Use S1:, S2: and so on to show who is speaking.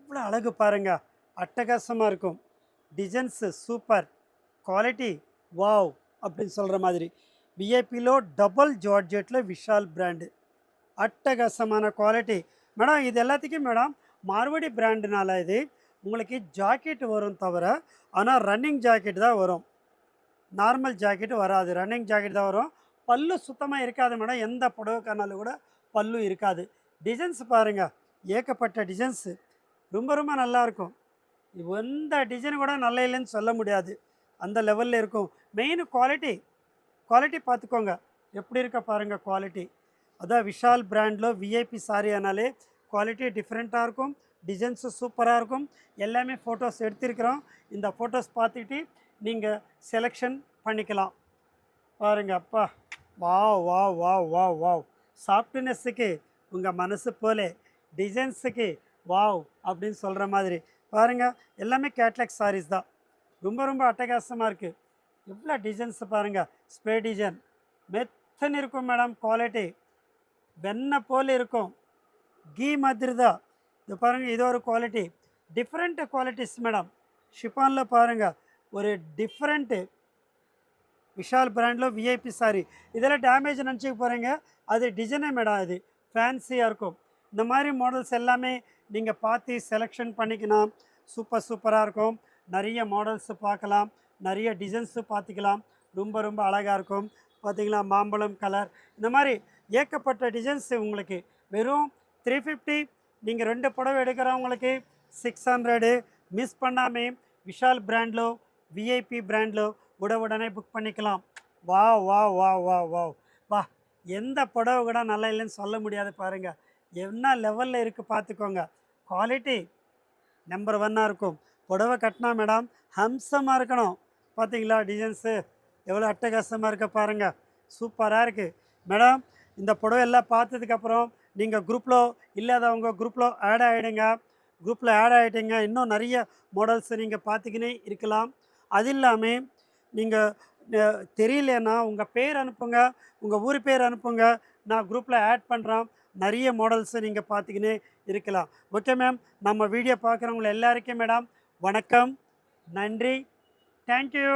S1: எவ்வளோ அழகு பாருங்க, அட்டகாசமாக இருக்கும். டிசைன்ஸு சூப்பர், குவாலிட்டி வாவ் அப்படின்னு சொல்கிற மாதிரி. விஐபிలో டபுள் ஜார்ஜெட்டில் விஷால் பிராண்டு, அட்டகாசமான குவாலிட்டி. மேடம் இது எல்லாத்துக்கும் மேடம் மார்வடி பிராண்டுனால இது உங்களுக்கு ஜாக்கெட் வரும் தவிர, ஆனால் ரன்னிங் ஜாக்கெட் தான் வரும். நார்மல் ஜாக்கெட் வராது, ரன்னிங் ஜாக்கெட் தான் வரும். பல்லு சுத்தமாக இருக்காது மேடம், எந்த புடவைக்கானாலும் கூட பல்லு இருக்காது. டிசைன்ஸ் பாருங்கள், ஏகப்பட்ட டிசைன்ஸு ரொம்ப ரொம்ப நல்லாயிருக்கும். எந்த டிசைன் கூட நல்லா இல்லைன்னு சொல்ல முடியாது, அந்த லெவலில் இருக்கும். மெயின் குவாலிட்டி, குவாலிட்டி பார்த்துக்கோங்க எப்படி இருக்க பாருங்கள் குவாலிட்டி. அதான் விஷால் பிராண்டில் விஐபி சாரி ஆனாலே குவாலிட்டி டிஃப்ரெண்ட்டாக இருக்கும், டிசைன்ஸு சூப்பராக இருக்கும். எல்லாமே ஃபோட்டோஸ் எடுத்திருக்கிறோம், இந்த ஃபோட்டோஸ் பார்த்துக்கிட்டு நீங்கள் செலெக்ஷன் பண்ணிக்கலாம். பாருங்க அப்பா, wow wow wow wow wow. சாஃப்ட்னஸுக்கு உங்கள் மனசு போலே, டிசைன்ஸுக்கு வாவ் அப்படின்னு சொல்கிற மாதிரி. பாருங்கள் எல்லாமே கேட்லாக் சாரீஸ் தான், ரொம்ப ரொம்ப அட்டகாசமாக இருக்குது. எவ்வளோ டிசைன்ஸ் பாருங்கள், ஸ்ப்ரே டிசைன் மெத்தன்னு இருக்கும் மேடம். குவாலிட்டி வெண்ணெய் போல் இருக்கும், கீ மாதிரி தான். இது பாருங்கள், இது ஒரு குவாலிட்டி, டிஃப்ரெண்ட் குவாலிட்டிஸ் மேடம். ஷிஃபானில் பாருங்கள் ஒரு டிஃப்ரெண்ட்டு விஷால் பிராண்டில் விஐபி சாரி. இதெல்லாம் டேமேஜ் நினச்சிக்க போகிறீங்க, அது டிசைனே மேடம், அது ஃபேன்சியாக இருக்கும். இந்த மாதிரி மாடல்ஸ் எல்லாமே நீங்கள் பார்த்து செலெக்ஷன் பண்ணிக்கலாம். சூப்பர் சூப்பராக இருக்கும், நிறைய மாடல்ஸு பார்க்கலாம், நிறைய டிசைன்ஸு பார்த்துக்கலாம். ரொம்ப ரொம்ப அழகாக இருக்கும். பார்த்திங்களா, மாம்பழம் கலர், இந்த மாதிரி ஏகப்பட்ட டிசைன்ஸு உங்களுக்கு வெறும் 350. நீங்கள் 2 புடவை எடுக்கிறவங்களுக்கு 600. மிஸ் பண்ணாமல் விஷால் பிராண்டில் விஐபி பிராண்டில் உடனே புக் பண்ணிக்கலாம். வா வா வா வா வா வா, எந்த புடவை கூட நல்லா இல்லைன்னு சொல்ல முடியாது பாருங்கள், என்ன லெவலில் இருக்குது பார்த்துக்கோங்க. குவாலிட்டி நம்பர் 1 இருக்கும். புடவை கட்டினா மேடம் ஹம்சமாக இருக்கணும். பார்த்தீங்களா டிசைன்ஸு எவ்வளோ அட்டகாசமாக இருக்க பாருங்கள், சூப்பராக இருக்குது மேடம். இந்த புடவை எல்லாம் பார்த்ததுக்கப்புறம் நீங்கள் குரூப்பில் இல்லாதவங்க குரூப்பில் ஆட் ஆகிடுங்க. குரூப்பில் ஆட் ஆகிட்டீங்க, இன்னும் நிறைய மாடல்ஸை நீங்கள் பார்த்துக்கினே இருக்கலாம். அது இல்லாமல் நீங்கள் தெரியலன்னா உங்கள் பேர் அனுப்புங்க, உங்கள் ஊர் பேர் அனுப்புங்க, நான் குரூப்பில் ஆட் பண்ணுறேன். நிறைய மாடல்ஸை நீங்கள் பார்த்துக்கினே இருக்கலாம். ஓகே மேம், நம்ம வீடியோ பார்க்குறவங்கள எல்லாருக்கும் மேடம் வணக்கம், நன்றி, தேங்க்யூ.